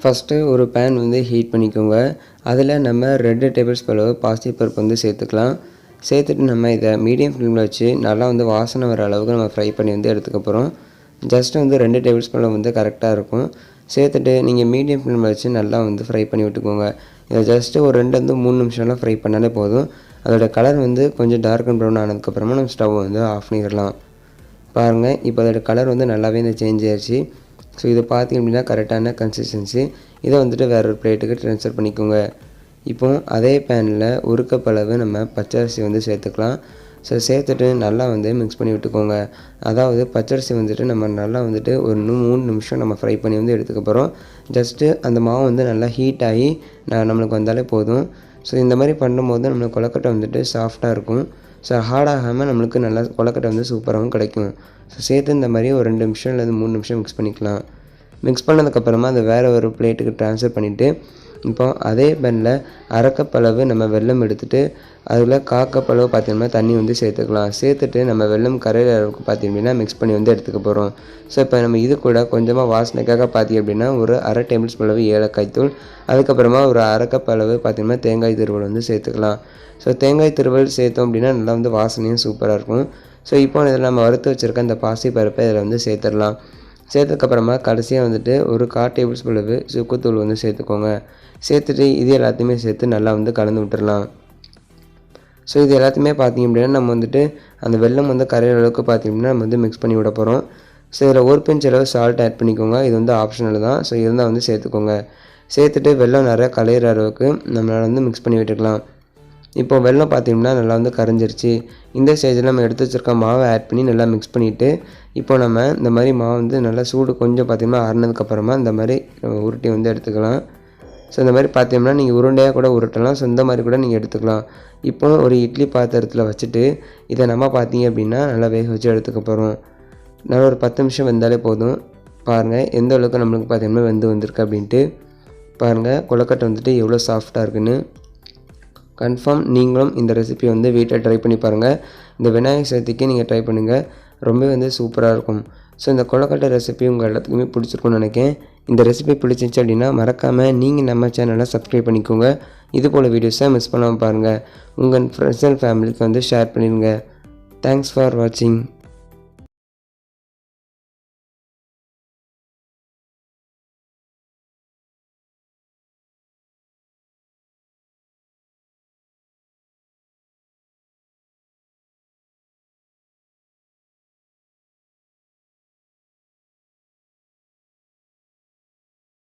First ஒரு pan வந்து heat பண்ணிக்கோங்க. அதில் நம்ம 2 டேபிள் ஸ்பூன் அளவு பாசிப்பருப்பு வந்து சேர்த்துக்கலாம். சேர்த்துட்டு நம்ம இதை மீடியம் ஃப்ளேமில் வச்சு நல்லா வந்து வாசனை வர அளவுக்கு நம்ம ஃப்ரை பண்ணி வந்து எடுத்துக்க போகிறோம். ஜஸ்ட்டு வந்து 2 டேபிள் ஸ்பூனில் வந்து கரெக்டாக இருக்கும். சேர்த்துட்டு நீங்கள் மீடியம் ஃப்ளேமில் வச்சு நல்லா வந்து ஃப்ரை பண்ணி விட்டுக்கோங்க. இதை ஜஸ்ட்டு ஒரு 2-3 நிமிஷம்லாம் ஃப்ரை பண்ணாலே போதும். அதோடய கலர் வந்து கொஞ்சம் டார்க் அண்ட் ப்ரௌன் ஆனதுக்கப்புறமா நம்ம ஸ்டவ் வந்து ஆஃப் பண்ணிடலாம். பாருங்கள், இப்போ அதோடய கலர் வந்து நல்லாவே இந்த சேஞ்ச் ஆயிடுச்சு. ஸோ இதை பார்த்திங்க அப்படின்னா கரெக்டான கன்சிஸ்டன்சி. இதை வந்துட்டு வேறு ஒரு பிளேட்டுக்கு ட்ரான்ஸ்ஃபர் பண்ணிக்கோங்க. இப்போ அதே பேனில் ஒரு கப் அளவு நம்ம பச்சரிசி வந்து சேர்த்துக்கலாம். ஸோ சேர்த்துட்டு நல்லா வந்து மிக்ஸ் பண்ணி விட்டுக்கோங்க. அதாவது பச்சரிசி வந்துட்டு நம்ம நல்லா வந்துட்டு ஒரு 3 நிமிஷம் நம்ம ஃப்ரை பண்ணி வந்து எடுத்துக்க போகிறோம். ஜஸ்ட்டு அந்த மாவு வந்து நல்லா ஹீட் ஆகி நம்மளுக்கு வந்தாலே போதும். ஸோ இந்த மாதிரி பண்ணும்போது நம்மளுக்கு கொழுக்கட்டை வந்துட்டு சாஃப்டாக இருக்கும். ஸோ ஹார்டாகாமல் நம்மளுக்கு நல்லா கொழுக்கட்டை வந்து சூப்பராகவும் கிடைக்கும். ஸோ சேர்த்து இந்த மாதிரி ஒரு 2 நிமிஷம் அல்லது 3 நிமிஷம் மிக்ஸ் பண்ணிக்கலாம். மிக்ஸ் பண்ணதுக்கப்புறமா அதை வேறு ஒரு பிளேட்டுக்கு ட்ரான்ஸ்ஃபர் பண்ணிவிட்டு இப்போ அதே பேனில் 1/2 கப் அளவு நம்ம வெல்லம் எடுத்துகிட்டு அதில் 1/4 கப் அளவு பார்த்திங்கன்னா தண்ணி வந்து சேர்த்துக்கலாம். சேர்த்துட்டு நம்ம வெல்லம் கரையிற அளவுக்கு பார்த்திங்கன்னா மிக்ஸ் பண்ணி வந்து எடுத்துக்க போகிறோம். ஸோ இப்போ நம்ம இது கூட கொஞ்சமாக வாசனைக்காக பார்த்திங்க அப்படின்னா ஒரு 1/2 டேபிள் ஸ்பூன் அளவு ஏலக்காய் தூள், அதுக்கப்புறமா ஒரு 1/2 கப் அளவு பார்த்திங்கன்னா தேங்காய் துருவல் வந்து சேர்த்துக்கலாம். ஸோ தேங்காய் துருவல் சேர்த்தோம் அப்படின்னா நல்லா வந்து வாசனையும் சூப்பராக இருக்கும். ஸோ இப்போ இதில் நம்ம வறுத்து வச்சுருக்க அந்த பாசி பருப்பை இதில் வந்து சேர்த்துடலாம். சேர்த்ததுக்கப்புறமா கடைசியாக வந்துட்டு ஒரு 1/4 டேபிள் ஸ்பூன் அளவு சுக்குத்தூள் வந்து சேர்த்துக்கோங்க. சேர்த்துட்டு இது எல்லாத்தையுமே சேர்த்து நல்லா வந்து கலந்து விட்டுடலாம். ஸோ இது எல்லாத்தையுமே பார்த்திங்க அப்படின்னா நம்ம வந்துட்டு அந்த வெல்லம் வந்து கரையிற அளவுக்கு பார்த்திங்கன்னா நம்ம வந்து மிக்ஸ் பண்ணி விட போகிறோம். ஸோ இதில் ஒரு பிஞ்ச் அளவு சால்ட் ஆட் பண்ணிக்கோங்க. இது வந்து ஆப்ஷனல் தான். ஸோ இருந்தால் வந்து சேர்த்துக்கோங்க. சேர்த்துட்டு வெல்லம் நிறையா கலையிற அளவுக்கு நம்மளால் வந்து மிக்ஸ் பண்ணி விட்டுக்கலாம். இப்போ வெல்லம் பார்த்திங்கன்னா நல்லா வந்து கரைஞ்சிருச்சு. இந்த ஸ்டேஜில் நம்ம எடுத்து வச்சுருக்க மாவை ஆட் பண்ணி நல்லா மிக்ஸ் பண்ணிவிட்டு இப்போ நம்ம இந்த மாதிரி மாவு வந்து நல்லா சூடு கொஞ்சம் பார்த்திங்கன்னா ஆறுனதுக்கப்புறமா இந்த மாதிரி உருட்டி வந்து எடுத்துக்கலாம். ஸோ இந்த மாதிரி பார்த்தீங்கன்னா நீங்கள் உருண்டையாக கூட உருட்டலாம். ஸோ இந்த மாதிரி கூட நீங்கள் எடுத்துக்கலாம். இப்போ ஒரு இட்லி பாத்திரத்தில் வச்சுட்டு இதை நம்ம பார்த்தீங்க அப்படின்னா நல்லா வேக வச்சு எடுத்துக்க போகிறோம். நல்லா ஒரு 10 நிமிஷம் வெந்தாலே போதும். பாருங்கள் எந்த அளவுக்கு நம்மளுக்கு பார்த்திங்கன்னா வெந்து வந்திருக்கு அப்படின்ட்டு. பாருங்கள் கொழுக்கட்டை வந்துட்டு எவ்வளோ சாஃப்டாக இருக்குன்னு. கன்ஃபார்ம் நீங்களும் இந்த ரெசிபி வந்து வீட்டில் ட்ரை பண்ணி பாருங்கள். இந்த விநாயகர் சதுர்த்திக்கு நீங்கள் ட்ரை பண்ணுங்கள். ரொம்பவே வந்து சூப்பராக இருக்கும். ஸோ இந்த கொழுக்கட்டை ரெசிபி உங்கள் எல்லாத்துக்குமே பிடிச்சிருக்கும்னு நினைக்கிறேன். இந்த ரெசிபி பிடிச்சிருந்துச்சு அப்படின்னா மறக்காமல் நீங்கள் நம்ம சேனலை சப்ஸ்கிரைப் பண்ணிக்கோங்க. இது போல் வீடியோஸை மிஸ் பண்ணாமல் பாருங்கள். உங்கள் ஃப்ரெண்ட்ஸ் அண்ட் ஃபேமிலிக்கு வந்து ஷேர் பண்ணிடுங்க. தேங்க்ஸ் ஃபார் வாட்சிங்.